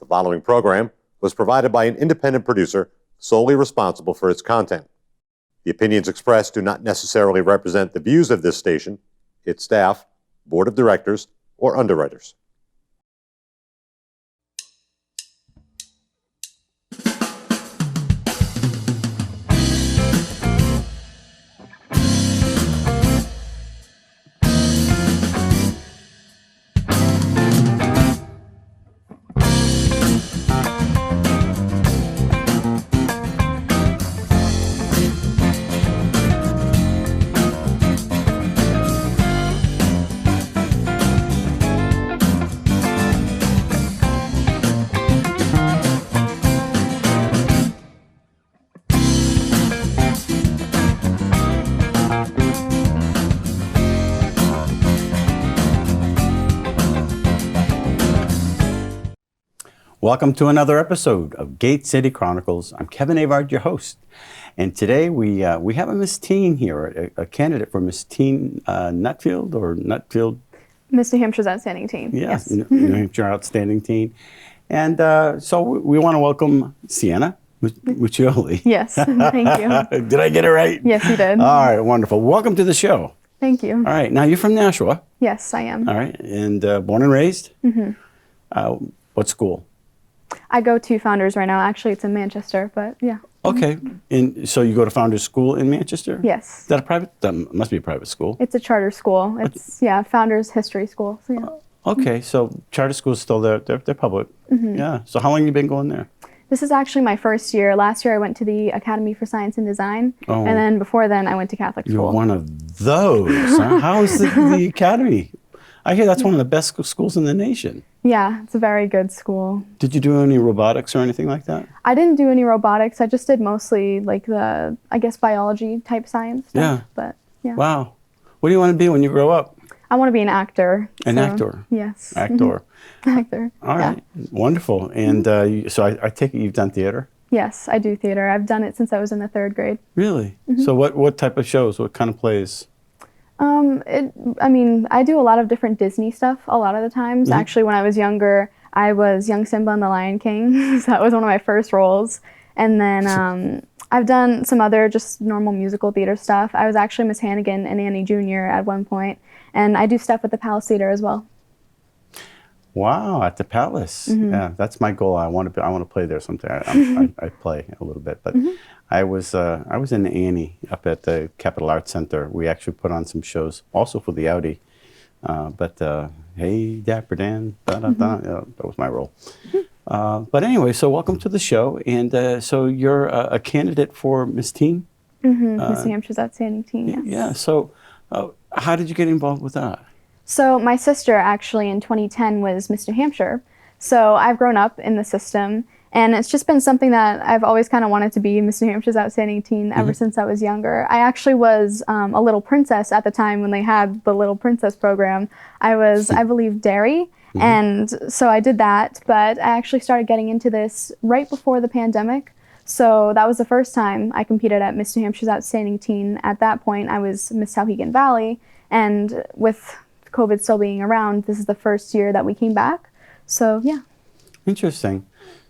The following program was provided by an independent producer solely responsible for its content. The opinions expressed do not necessarily represent the views of this station, its staff, board of directors, or underwriters. Welcome to another episode of Gate City Chronicles. I'm Kevoin Avard, your host. And today we have a Miss Teen here, a candidate for Miss Teen Nutfield or Nutfield. Miss New Hampshire's Outstanding Teen. Yes, New Hampshire Outstanding Teen. And so we want to welcome Siena Muccioli. Yes, thank you. Did I get it right? Yes, you did. All right, wonderful. Welcome to the show. Thank you. All right, now you're from Nashua. Yes, I am. All right, and born and raised? Mm-hmm. What school? I go to Founders right now. Actually, it's in Manchester, but yeah. Okay, and so you go to Founders School in Manchester? Yes. Is that a private? That must be a private school. It's a charter school. It's Founders History School. So yeah. Okay, so charter schools still there. They're public. Mm-hmm. Yeah. So how long have you been going there? This is actually my first year. Last year I went to the Academy for Science and Design, and then before then I went to Catholic school. You're one of those. Huh? How is the Academy? I hear that's one of the best schools in the nation. Yeah, it's a very good school. Did you do any robotics or anything like that? I didn't do any robotics. I just did mostly like the, I guess, biology type science stuff. Yeah. But yeah. Wow. What do you want to be when you grow up? I want to be an actor. An actor? Yes. Actor. Actor. All right. Yeah. Wonderful. And so I take it you've done theater? Yes, I do theater. I've done it since I was in the 3rd grade. Really? Mm-hmm. So what type of shows? What kind of plays? I do a lot of different Disney stuff a lot of the times. Mm-hmm. Actually, when I was younger, I was young Simba in The Lion King. So that was one of my first roles. And then I've done some other just normal musical theater stuff. I was actually Miss Hannigan and Annie Jr. at one point. And I do stuff with the Palace Theater as well. Wow, at the Palace. Mm-hmm. Yeah, that's my goal. I want to play there sometime. I play a little bit, but mm-hmm. I was in Annie up at the Capitol Arts Center. We actually put on some shows also for the Audi. Hey, Dapper Dan, that was my role. Mm-hmm. But anyway, so welcome to the show. And so you're a candidate for Miss Teen? Mm-hmm. Miss New Hampshire's Outstanding Teen, yes. Yeah, so how did you get involved with that? So my sister actually in 2010 was Miss New Hampshire. So I've grown up in the system, and it's just been something that I've always kind of wanted to be Miss New Hampshire's Outstanding Teen ever since I was younger. I actually was a little princess at the time when they had the Little Princess program. I was, I believe, Dairy, and so I did that, but I actually started getting into this right before the pandemic. So that was the first time I competed at Miss New Hampshire's Outstanding Teen. At that point, I was Miss Souhegan Valley, and with COVID still being around, this is the first year that we came back. So, yeah. Interesting.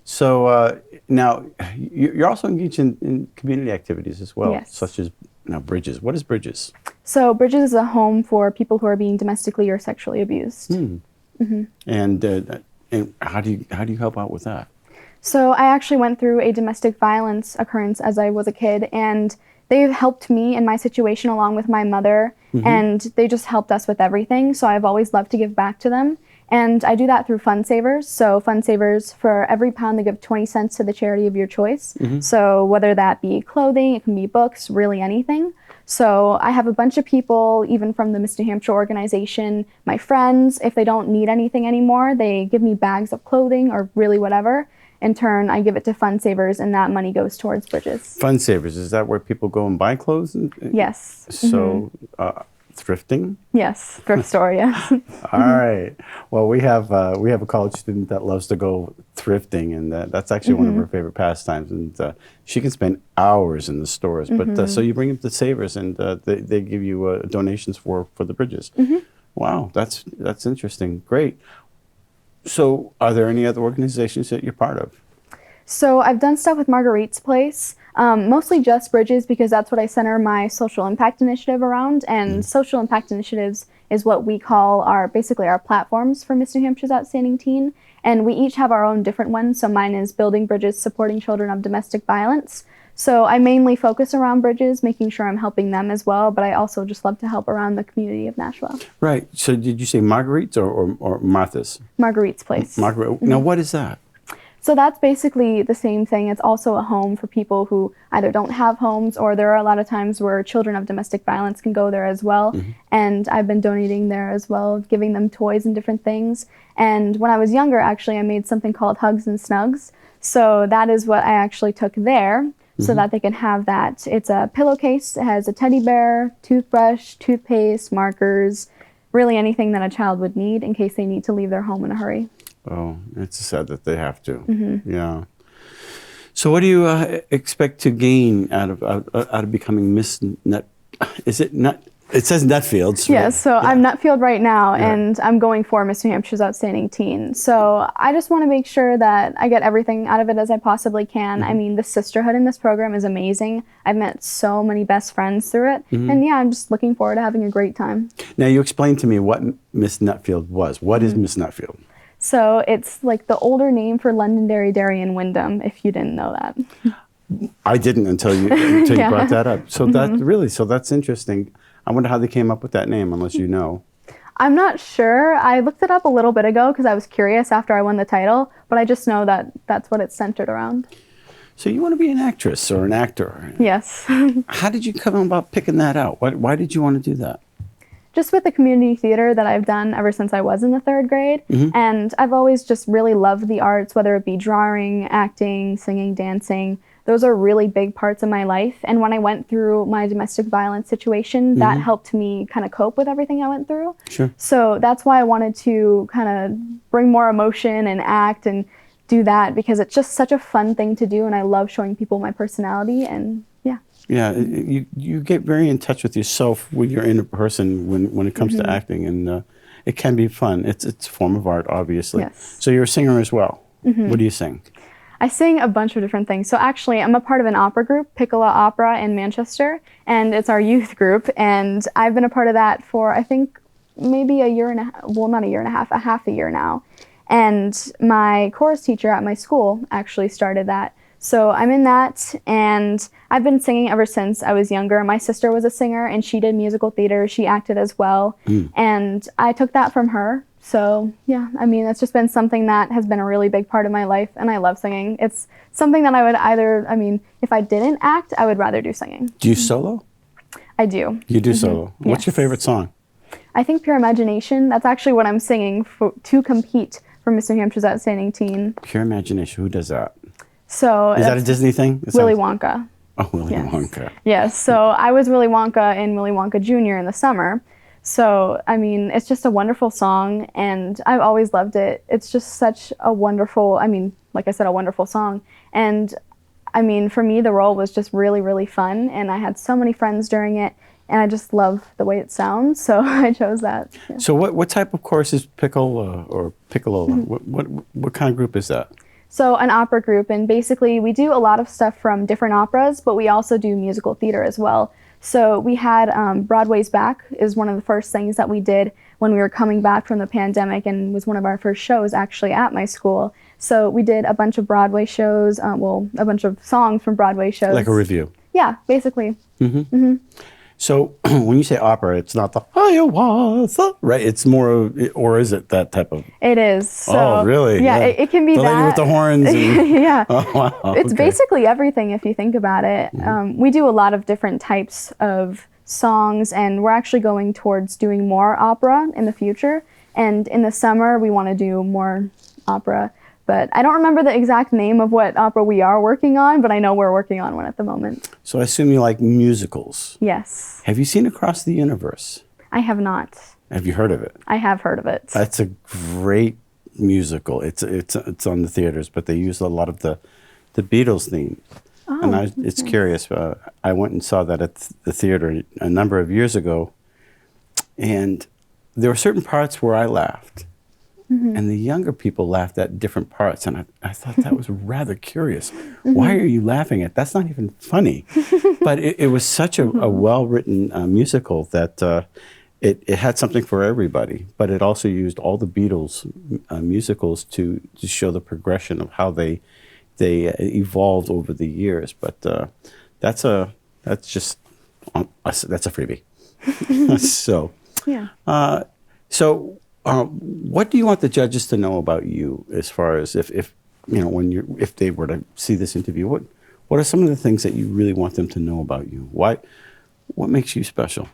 So now you're also engaged in community activities as well, yes. Such as Bridges. What is Bridges? So Bridges is a home for people who are being domestically or sexually abused. Mm-hmm. And how do you help out with that? So I actually went through a domestic violence occurrence as I was a kid, and they've helped me in my situation along with my mother, and they just helped us with everything. So I've always loved to give back to them. And I do that through Fund Savers. So Fund Savers, for every pound, they give 20 cents to the charity of your choice. So whether that be clothing, it can be books, really anything. So I have a bunch of people, even from the Miss New Hampshire organization, my friends, if they don't need anything anymore, they give me bags of clothing or really whatever. In turn, I give it to Fund Savers, and that money goes towards Bridges. Fund Savers, is that where people go and buy clothes? Yes. So thrifting? Yes, thrift store, yes. All right. Well, we have a college student that loves to go thrifting, and that's actually one of her favorite pastimes. And she can spend hours in the stores. But so you bring them to Savers, and they give you donations for the Bridges. Wow, that's interesting. Great. So are there any other organizations that you're part of? So I've done stuff with Marguerite's Place, mostly just Bridges because that's what I center my social impact initiative around. And social impact initiatives is what we call basically our platforms for Miss New Hampshire's Outstanding Teen. And we each have our own different ones. So mine is Building Bridges, Supporting Children of Domestic Violence. So I mainly focus around Bridges, making sure I'm helping them as well, but I also just love to help around the community of Nashua. Right. So did you say Marguerite's or Martha's? Marguerite's Place. Marguerite. Now, what is that? So that's basically the same thing. It's also a home for people who either don't have homes, or there are a lot of times where children of domestic violence can go there as well. And I've been donating there as well, giving them toys and different things. And when I was younger, actually, I made something called Hugs and Snugs. So that is what I actually took there so that they can have that. It's a pillowcase. It has a teddy bear, toothbrush, toothpaste, markers, really anything that a child would need in case they need to leave their home in a hurry. Oh, it's sad that they have to. Yeah. So, what do you expect to gain out of becoming Miss Nut? Is it Nut? It says Nutfields. Yes. Yeah, so I'm Nutfield right now, and I'm going for Miss New Hampshire's Outstanding Teen. So I just want to make sure that I get everything out of it as I possibly can. I mean, the sisterhood in this program is amazing. I've met so many best friends through it, and yeah, I'm just looking forward to having a great time. Now, you explained to me what Miss Nutfield was. What is Miss Nutfield? So it's like the older name for Londonderry, Derry, and Wyndham, if you didn't know that. I didn't until you brought that up. So that's interesting. I wonder how they came up with that name, unless you know. I'm not sure. I looked it up a little bit ago because I was curious after I won the title, but I just know that that's what it's centered around. So you want to be an actress or an actor? Yes. How did you come about picking that out? Why did you want to do that? Just with the community theater that I've done ever since I was in the 3rd grade. And I've always just really loved the arts, whether it be drawing, acting, singing, dancing. Those are really big parts of my life. And when I went through my domestic violence situation, that helped me kind of cope with everything I went through. Sure. So that's why I wanted to kind of bring more emotion and act and do that, because it's just such a fun thing to do. And I love showing people my personality, and yeah. Yeah, you get very in touch with yourself when you're in a person when it comes to acting, and it can be fun. It's a form of art, obviously. Yes. So you're a singer as well. What do you sing? I sing a bunch of different things. So actually, I'm a part of an opera group, Piccola Opera in Manchester, and it's our youth group. And I've been a part of that for, I think, maybe a year and a half, well, not a year and a half a year now. And my chorus teacher at my school actually started that. So I'm in that, and I've been singing ever since I was younger. My sister was a singer, and she did musical theater. She acted as well, and I took that from her. So yeah, I mean, it's just been something that has been a really big part of my life, and I love singing. It's something that I would if I didn't act, I would rather do singing. Do you solo? I do. You do solo. What's your favorite song? I think Pure Imagination. That's actually what I'm singing to compete for Miss New Hampshire's Outstanding Teen. Pure Imagination. Who does that? So is that a Disney thing? Willy Wonka. Oh, Willy Wonka. Yes. So I was Willy Wonka in Willy Wonka Jr. in the summer. So, I mean, it's just a wonderful song, and I've always loved it. It's just such a wonderful, like I said, a wonderful song. And, I mean, for me, the role was just really, really fun, and I had so many friends during it, and I just love the way it sounds, so I chose that. Yeah. So what type of course is Piccola or Piccolola? What kind of group is that? So an opera group, and basically we do a lot of stuff from different operas, but we also do musical theater as well. So we had Broadway's Back is one of the first things that we did when we were coming back from the pandemic, and was one of our first shows actually at my school. So we did a bunch of Broadway shows, a bunch of songs from Broadway shows. Like a review? Yeah, basically. So when you say opera, it's not the Hiawatha, right? It's more, or is it that type of? It is. So, oh, really? Yeah, it can be the that. lady with the horns. And... yeah. Oh, wow. It's basically everything if you think about it. We do a lot of different types of songs, and we're actually going towards doing more opera in the future. And in the summer, we want to do more opera. But I don't remember the exact name of what opera we are working on, but I know we're working on one at the moment. So I assume you like musicals. Yes. Have you seen Across the Universe? I have not. Have you heard of it? I have heard of it. That's a great musical. It's on the theaters, but they use a lot of the Beatles theme. Oh, and it's curious. I went and saw that at the theater a number of years ago, and there were certain parts where I laughed. and the younger people laughed at different parts. And I thought that was rather curious. Why are you laughing at? That's not even funny. But it was such a well-written musical that it had something for everybody. But it also used all the Beatles musicals to show the progression of how they evolved over the years. But that's just that's a freebie. So, Yeah. What do you want the judges to know about you, as far as if if they were to see this interview? What are some of the things that you really want them to know about you? What makes you special?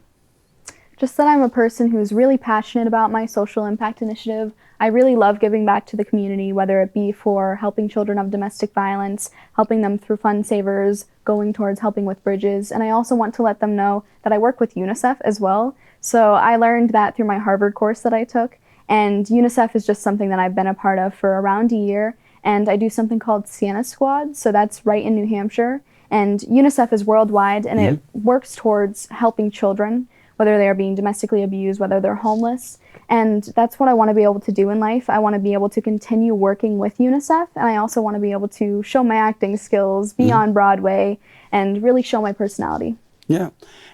Just that I'm a person who's really passionate about my social impact initiative. I really love giving back to the community, whether it be for helping children of domestic violence, helping them through fund savers, going towards helping with bridges. And I also want to let them know that I work with UNICEF as well. So I learned that through my Harvard course that I took. And UNICEF is just something that I've been a part of for around a year. And I do something called Siena Squad. So that's right in New Hampshire. And UNICEF is worldwide, and it works towards helping children, whether they are being domestically abused, whether they're homeless. And that's what I want to be able to do in life. I want to be able to continue working with UNICEF, and I also want to be able to show my acting skills, be on Broadway, and really show my personality. Yeah.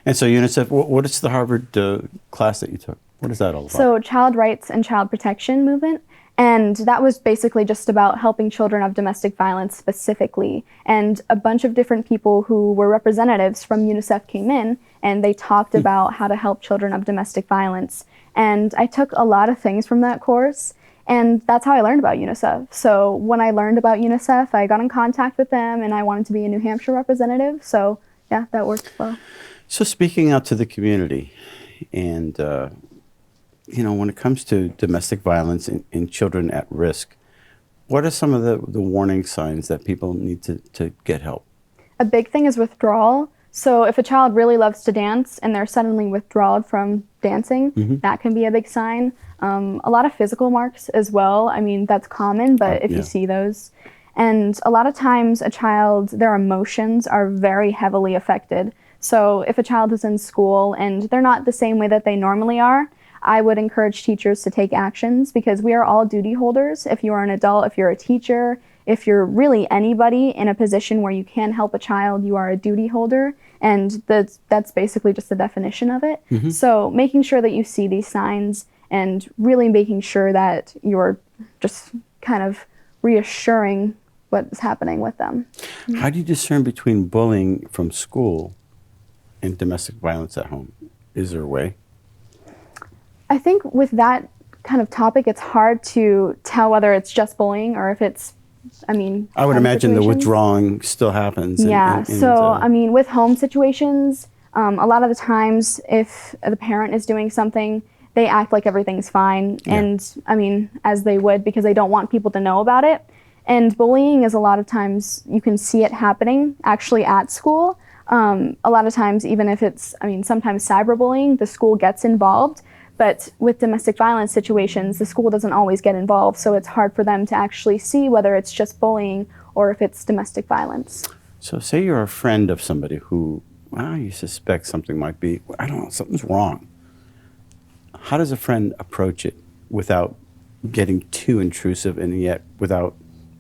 And so UNICEF, what is the Harvard class that you took? What is that all about? So child rights and child protection movement. And that was basically just about helping children of domestic violence specifically. And a bunch of different people who were representatives from UNICEF came in, and they talked about how to help children of domestic violence. And I took a lot of things from that course, and that's how I learned about UNICEF. So when I learned about UNICEF, I got in contact with them, and I wanted to be a New Hampshire representative. So yeah, that worked well. So speaking out to the community, and when it comes to domestic violence in children at risk, what are some of the warning signs that people need to get help? A big thing is withdrawal. So if a child really loves to dance and they're suddenly withdrawn from dancing, that can be a big sign. A lot of physical marks as well. I mean, that's common, but if you see those. And a lot of times a child, their emotions are very heavily affected. So if a child is in school and they're not the same way that they normally are, I would encourage teachers to take actions, because we are all duty holders. If you are an adult, if you're a teacher, if you're really anybody in a position where you can help a child, you are a duty holder. And that's basically just the definition of it. So making sure that you see these signs and really making sure that you're just kind of reassuring what's happening with them. How do you discern between bullying from school and domestic violence at home? Is there a way? I think with that kind of topic, it's hard to tell whether it's just bullying or if it's, I would imagine the withdrawing still happens. With home situations, a lot of the times if the parent is doing something, they act like everything's fine. And as they would, because they don't want people to know about it. And bullying is a lot of times you can see it happening actually at school. A lot of times, even if it's, sometimes cyberbullying, the school gets involved. But with domestic violence situations, the school doesn't always get involved, so it's hard for them to actually see whether it's just bullying or if it's domestic violence. So say you're a friend of somebody who, you suspect something might be, something's wrong. How does a friend approach it without getting too intrusive and yet without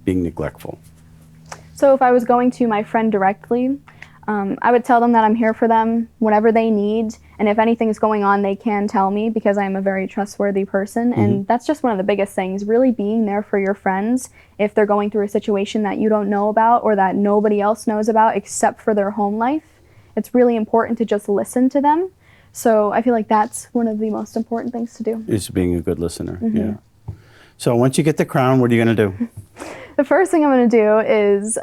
being neglectful? So if I was going to my friend directly, I would tell them that I'm here for them, whatever they need, and if anything's going on, they can tell me, because I'm a very trustworthy person, and that's just one of the biggest things, really being there for your friends if they're going through a situation that you don't know about or that nobody else knows about except for their home life. It's really important to just listen to them. So I feel like that's one of the most important things to do. Is being a good listener, yeah. So once you get the crown, what are you going to do? The first thing I'm going to do is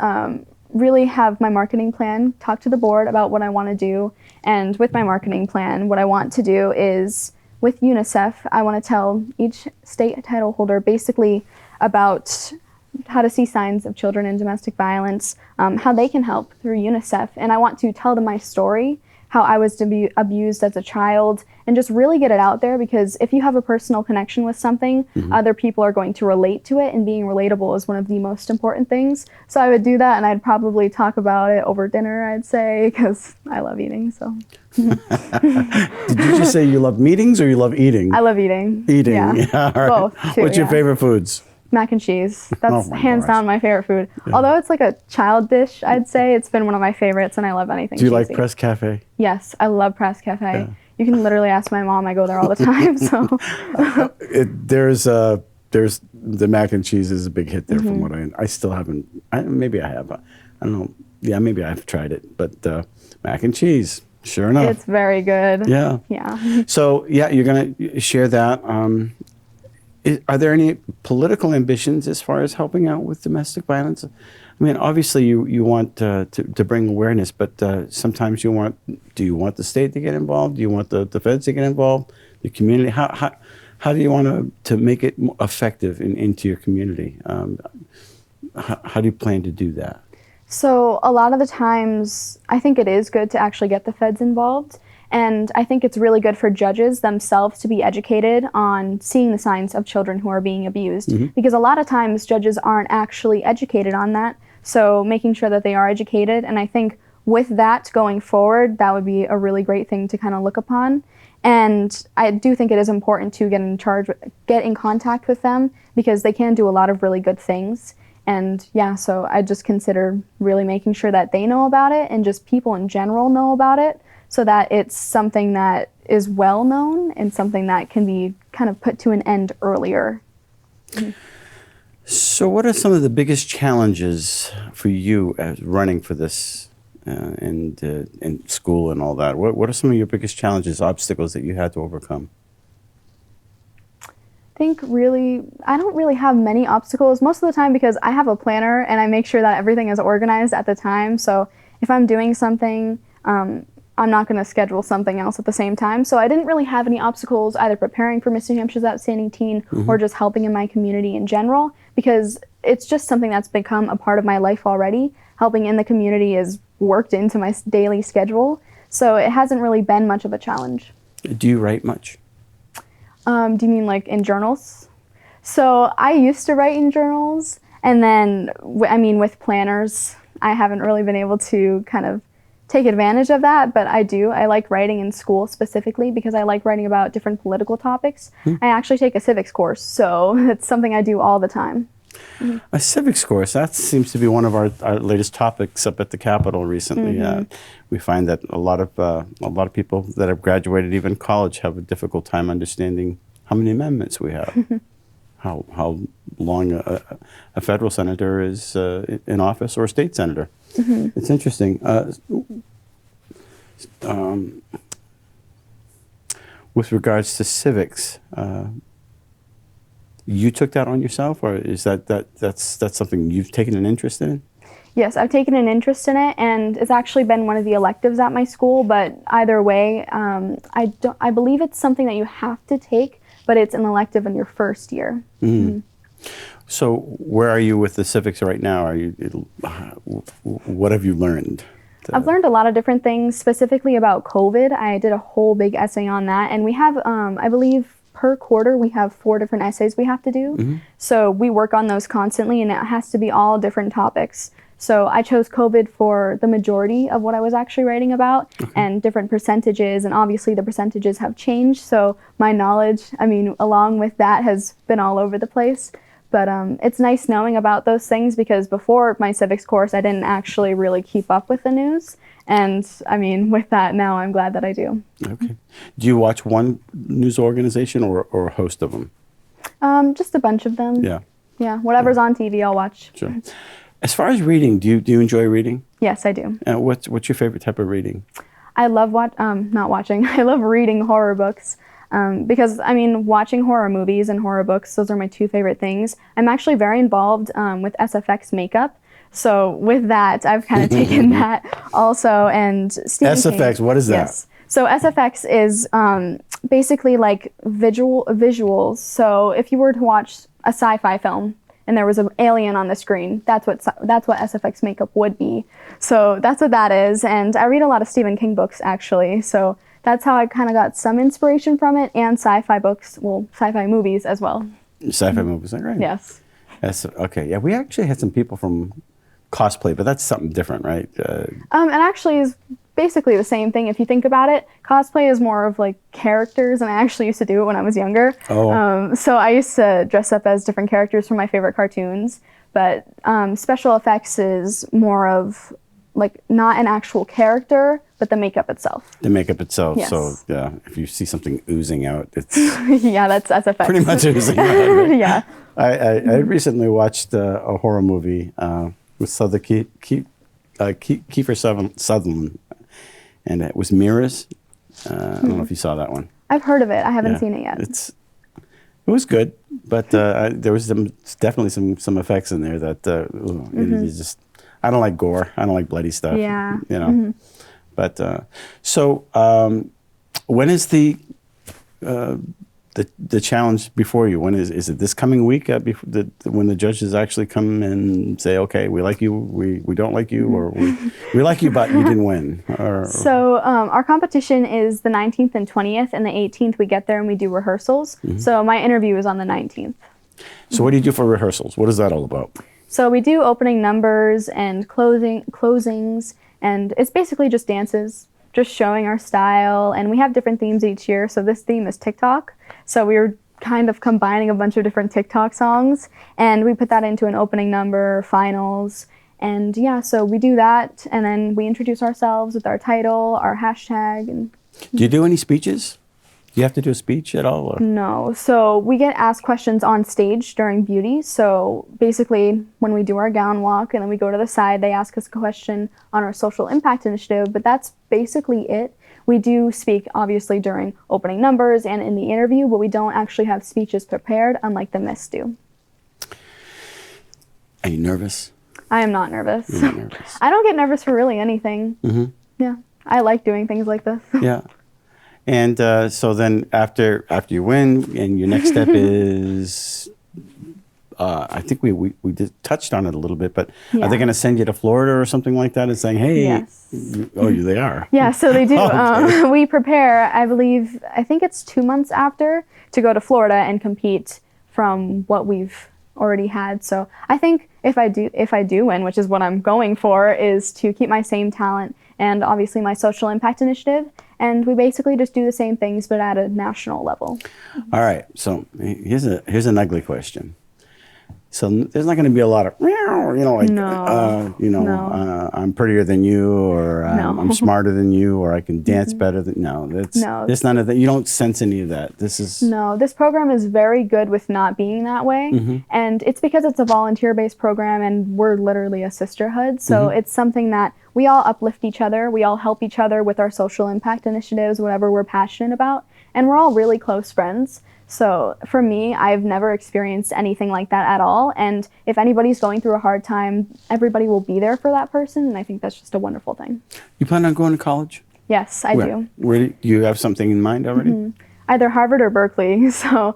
really have my marketing plan, talk to the board about what I want to do. And with my marketing plan, what I want to do is, with UNICEF, I want to tell each state title holder basically about how to see signs of children in domestic violence, how they can help through UNICEF. And I want to tell them my story, how I was to be abused as a child, and just really get it out there, because if you have a personal connection with something, other people are going to relate to it, and being relatable is one of the most important things. So I would do that, and I'd probably talk about it over dinner, I'd say, because I love eating. So Did you just say you love meetings or you love eating? I love eating. Eating. Yeah. All right. Both, too, What's your yeah. favorite foods? Mac and cheese. That's my hands gosh. down my favorite food. Although it's like a child dish, I'd say it's been one of my favorites, and I love anything Do you cheesy. like Press Cafe? Yes, I love Press Cafe. You can literally ask my mom. I go there all the time. So There's the mac and cheese is a big hit there from what I still haven't. Maybe I have. I don't know. Yeah, maybe I've tried it. But mac and cheese, sure enough. it's very good. Yeah. Yeah. So yeah, you're gonna share that. Are there any political ambitions as far as helping out with domestic violence? I mean, obviously you want to bring awareness, but sometimes do you want the state to get involved? Do you want the feds to get involved? The community? How do you want to make it more effective into your community? How do you plan to do that? So a lot of the times, I think it is good to actually get the feds involved. And I think it's really good for judges themselves to be educated on seeing the signs of children who are being abused. Because a lot of times judges aren't actually educated on that. So making sure that they are educated. And I think with that going forward, that would be a really great thing to kind of look upon. And I do think it is important to get in contact with them, because they can do a lot of really good things. And yeah, so I just consider really making sure that they know about it, and just people in general know about it, so that it's something that is well known and something that can be kind of put to an end earlier. So what are some of the biggest challenges for you as running for this in school and all that? What are some of your biggest challenges, obstacles that you had to overcome? I think really, I don't really have many obstacles most of the time, because I have a planner and I make sure that everything is organized at the time. So if I'm doing something, I'm not going to schedule something else at the same time. So I didn't really have any obstacles either preparing for Miss New Hampshire's Outstanding Teen or just helping in my community in general, because it's just something that's become a part of my life already. Helping in the community is worked into my daily schedule. So it hasn't really been much of a challenge. Do you write much? Do you mean like in journals? So I used to write in journals, and then, with planners, I haven't really been able to kind of take advantage of that, but I do. I like writing in school specifically because I like writing about different political topics. I actually take a civics course, so it's something I do all the time. A civics course, that seems to be one of our latest topics up at the Capitol recently. We find that a lot of people that have graduated even college have a difficult time understanding how many amendments we have, how long a federal senator is in office, or a state senator. It's interesting. With regards to civics, you took that on yourself, or is that's something you've taken an interest in? Yes, I've taken an interest in it, and it's actually been one of the electives at my school. But either way, I believe it's something that you have to take, but it's an elective in your first year. So where are you with the civics right now? What have you learned? I've learned a lot of different things, specifically about COVID. I did a whole big essay on that, and we have, I believe, per quarter we have 4 different essays we have to do. So we work on those constantly, and it has to be all different topics. So I chose COVID for the majority of what I was actually writing about, and different percentages, and obviously the percentages have changed, so my knowledge, along with that, has been all over the place. But it's nice knowing about those things, because before my civics course, I didn't actually really keep up with the news. And with that now, I'm glad that I do. Okay. Do you watch one news organization or a host of them? Just a bunch of them. Yeah. Yeah, whatever's on TV, I'll watch. Sure. As far as reading, do you enjoy reading? Yes, I do. What's your favorite type of reading? I love not watching. I love reading horror books. Because, watching horror movies and horror books, those are my 2 favorite things. I'm actually very involved with SFX makeup. So with that, I've kind of taken that also. And Stephen SFX, King, what is that? Yes. So SFX is basically like visuals. So if you were to watch a sci-fi film, and there was an alien on the screen, that's what SFX makeup would be. So that's what that is. And I read a lot of Stephen King books, actually. So that's how I kind of got some inspiration from it, and sci-fi books, well, sci-fi movies as well. Sci-fi movies, right? Yes. Okay. Yeah, we actually had some people from cosplay, but that's something different, right? And actually is basically the same thing if you think about it. Cosplay is more of like characters, and I actually used to do it when I was younger. Oh. So I used to dress up as different characters from my favorite cartoons, but special effects is more of like not an actual character, but the makeup itself. The makeup itself. Yes. So if you see something oozing out, it's Yeah, that's SFX. pretty much oozing out. Right? Yeah. I recently watched a horror movie with Kiefer Sutherland, and it was Mirrors. I don't know if you saw that one. I've heard of it. I haven't Yeah. seen it yet. It was good, but there was definitely some effects in there that you just. I don't like gore. I don't like bloody stuff. Yeah. You know. But when is the challenge before you? When is it this coming week? When the judges actually come and say, okay, we like you, we don't like you, or we like you, but you didn't win. So our competition is the 19th and 20th, and the 18th we get there and we do rehearsals. So my interview is on the 19th. So what do you do for rehearsals? What is that all about? So we do opening numbers and closings, and it's basically just dances, just showing our style. And we have different themes each year. So this theme is TikTok. So we were kind of combining a bunch of different TikTok songs, and we put that into an opening number, finals. And yeah, so we do that, and then we introduce ourselves with our title, our hashtag. And Do you do any speeches? Do you have to do a speech at all? Or? no. So we get asked questions on stage during beauty. So basically, when we do our gown walk and then we go to the side, they ask us a question on our social impact initiative, but that's basically it. We do speak, obviously, during opening numbers and in the interview, but we don't actually have speeches prepared, unlike the Miss do. Are you nervous? I am not nervous. You're not nervous. I don't get nervous for really anything. Yeah. I like doing things like this. Yeah. And so then after you win, and your next step is, I think we touched on it a little bit, but Yeah. are they going to send you to Florida or something like that and saying, hey, Yes. They are. Yeah, so they do. Okay. We prepare, I think it's 2 months after, to go to Florida and compete from what we've already had. So I think if I do win, which is what I'm going for, is to keep my same talent and obviously my social impact initiative. And we basically just do the same things, but at a national level. All right. So here's an ugly question. So there's not going to be a lot of, like, No. No. I'm prettier than you, or No. I'm smarter than you, or I can dance better than. No, there's none of that. You don't sense any of that. No, this program is very good with not being that way. And it's because it's a volunteer-based program, and we're literally a sisterhood. So it's something that we all uplift each other. We all help each other with our social impact initiatives, whatever we're passionate about. And we're all really close friends. So for me, I've never experienced anything like that at all. And if anybody's going through a hard time, everybody will be there for that person. And I think that's just a wonderful thing. You plan on going to college? Yes, I do. Where do you have something in mind already? Either Harvard or Berkeley. So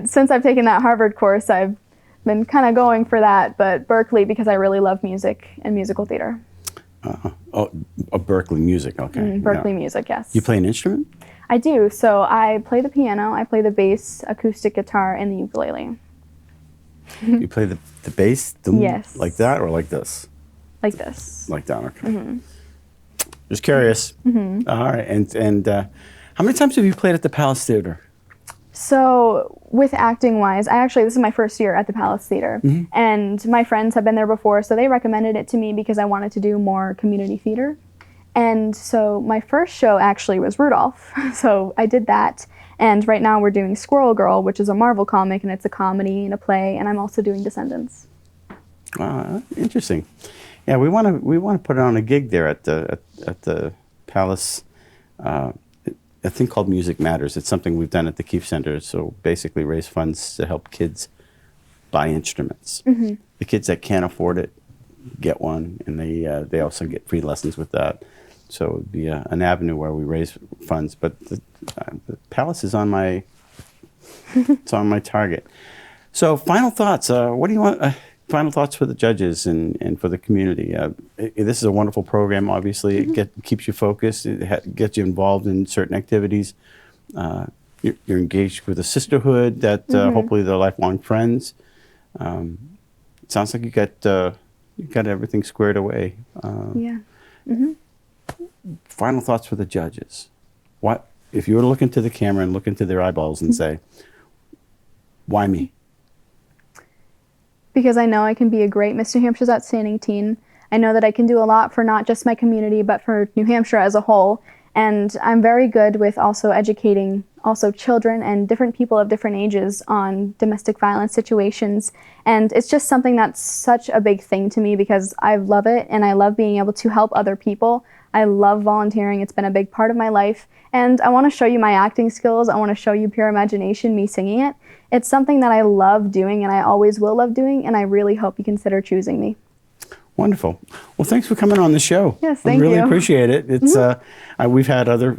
since I've taken that Harvard course, I've been kind of going for that. But Berkeley, because I really love music and musical theater. Berkeley music. Okay. Berkeley music, yes. You play an instrument? I do. So I play the piano, I play the bass, acoustic guitar, and the ukulele. You play the bass? Yes. Like that or like this? Like this. Like that, okay. Just curious. All right. And how many times have you played at the Palace Theater? So with acting wise, this is my first year at the Palace Theater. And my friends have been there before, so they recommended it to me because I wanted to do more community theater. And so my first show actually was Rudolph. So I did that. And right now we're doing Squirrel Girl, which is a Marvel comic, and it's a comedy and a play. And I'm also doing Descendants. Wow, interesting. Yeah, we want to put on a gig there at the Palace. A thing called Music Matters. It's something we've done at the Keefe Center. So basically, raise funds to help kids buy instruments. The kids that can't afford it get one, and they also get free lessons with that. So it would be an avenue where we raise funds. But the Palace is on my it's on my target. So, final thoughts. What do you want? Final thoughts for the judges and for the community. This is a wonderful program. Obviously, it keeps you focused. It gets you involved in certain activities. You're engaged with a sisterhood that hopefully they're lifelong friends. It sounds like you got everything squared away. Yeah. Final thoughts for the judges. What if you were to look into the camera and look into their eyeballs and say, "Why me?" Because I know I can be a great Miss New Hampshire's Outstanding Teen. I know that I can do a lot for not just my community, but for New Hampshire as a whole. And I'm very good with also educating also children and different people of different ages on domestic violence situations. And it's just something that's such a big thing to me because I love it and I love being able to help other people. I love volunteering. It's been a big part of my life. And I want to show you my acting skills. I want to show you Pure Imagination, me singing it. It's something that I love doing and I always will love doing, and I really hope you consider choosing me. Wonderful. Well, thanks for coming on the show. Yes, thank I really you. appreciate it. It's we've had other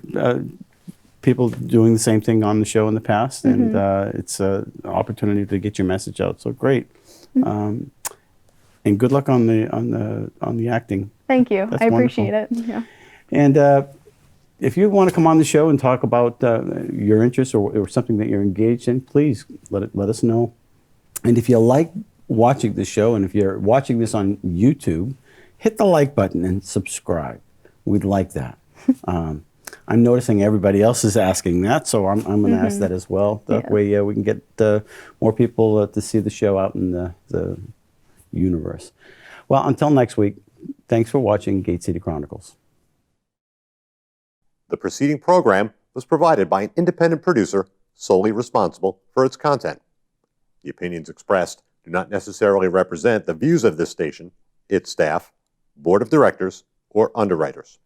people doing the same thing on the show in the past, and it's an opportunity to get your message out. So great. And good luck on the acting. Thank you. That's I appreciate it. wonderful. Yeah. And if you want to come on the show and talk about your interests or something that you're engaged in, please let us know. And if you like watching the show, and if you're watching this on YouTube, hit the like button and subscribe. We'd like that. I'm noticing everybody else is asking that, so I'm going to ask that as well. That way we can get more people to see the show out in the universe. Well, until next week, thanks for watching Gate City Chronicles. The preceding program was provided by an independent producer solely responsible for its content. The opinions expressed do not necessarily represent the views of this station, its staff, board of directors, or underwriters.